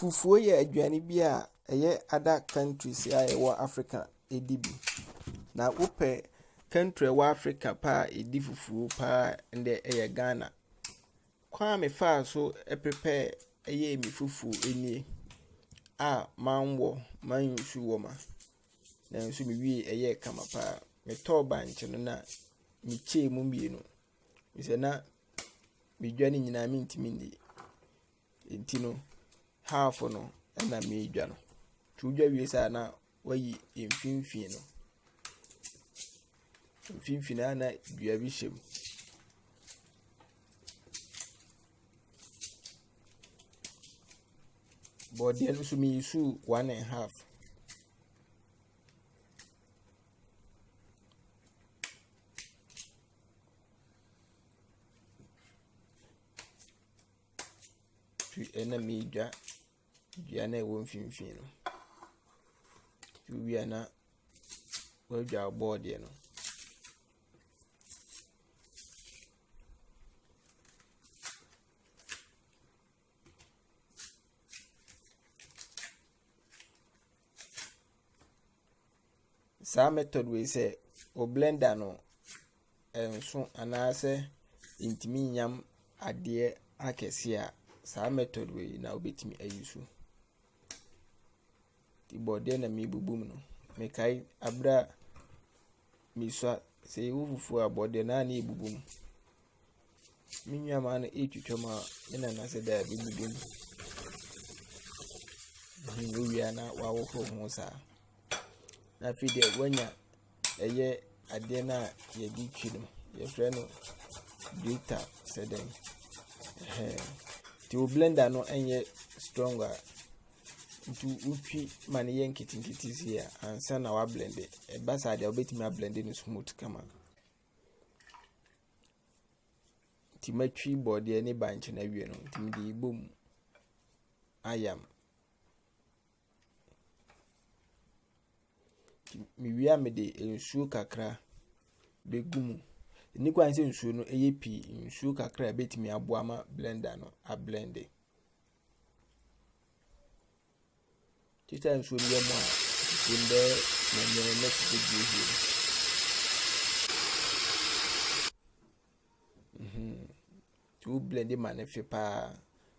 Fufuo ye aduane bi a eye other countries a ewo Africa edi bi. Na wopɛ country wa Africa pa edi fufuo pa nde eye Ghana. Kwa me fa so prepare eye mi fufuo enie a manwo manyusu wo ma. Na nso mi wie eye kama pa. Me to banche no na mi che mu mienu. Mi se na mi dwane nyina mi ntimi ndi. Enti no half no na me dwa no. Tudwa wie sa na wayi mfimfin no. Mfimfin na dua bi hyem. Body no so mi isu 1.5. Ena mi dwa na ewo mfimfin no. Wi na we dwa body no. Sa method we say o blender no enso anase intimi nyam ade akese a sa method we na obetimi ayusu. Ti body na mi bubum no me kai abra mi so say wufufu a body na na ebubum. Mi nyama na etwitwoma ina na se da bibubum. Wi na wa wo ho sa. Na fi de wanya eye ade na ye di twi no ye frɛ no grater seden ti o blender no enye stronger ntu utwi mane ye nkitinkiti si ya ansa na wa blend e basa de obetimi a blend no smooth kama ti matwi body ne banch na wie no ti mi di bom ayam mi wia me de ensuo kakra begumu ni kwa nse ensuo no eye pi ensuo kakra betimi aboa ma blender no a blend tita ensuo no yemo a binde na next video tu blend ma ne fe pa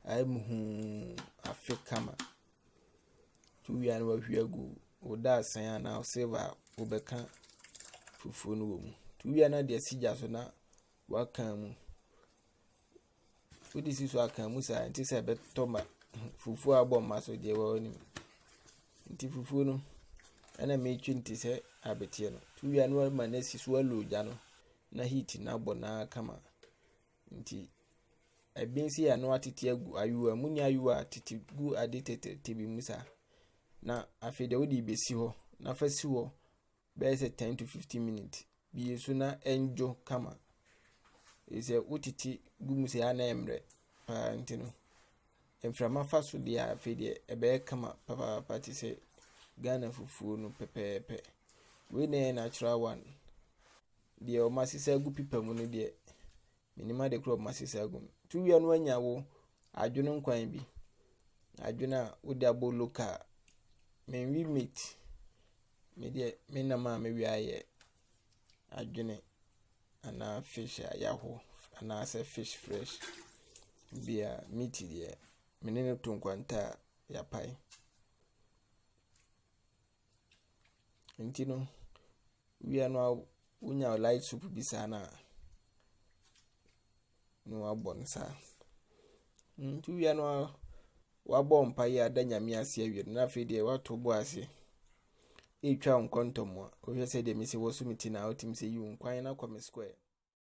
ai muhu afika ma tu wia no wa hwiagu oda san na silver obeka fufu no wo mu tu wia na de sigya so na waka mu odi si so aka mu sa nti se beto ma fufu abom ma so de wo ni nti fufu no ana me twi nti se abetie no tu wia no ma na si so aloja no na heat na bo na kama nti ebinsi ya no atete agu ayuwa muni ayuwa atete gu adetete bi musa na afide wodi besi ho na fasi ho be say 10 to 15 minutes bi so na enjo kama ise utiti gumu se ana emre pa ntino emframa faso dia afide ebe kama papa pati se Ghana fufu no pepepe we na natural one de o masisa gu pipa mu no de minima de crop masisa gu tu wi anu anya wo adwono nkwan bi adwona odi aboloka men we meat me de me na ma me wi aye adwene ana fish ayaho ana say fish fresh bia meat de menene tunkwanta ya pai ntino wi anu unya light soup bi sana no abon sa ntu wi anu wa bompa ya da nyame ase awie na fe de wa to bo ase e twa nkontomo o hwe se de mi se wo sumiti na otim se yi nkwan na kwame square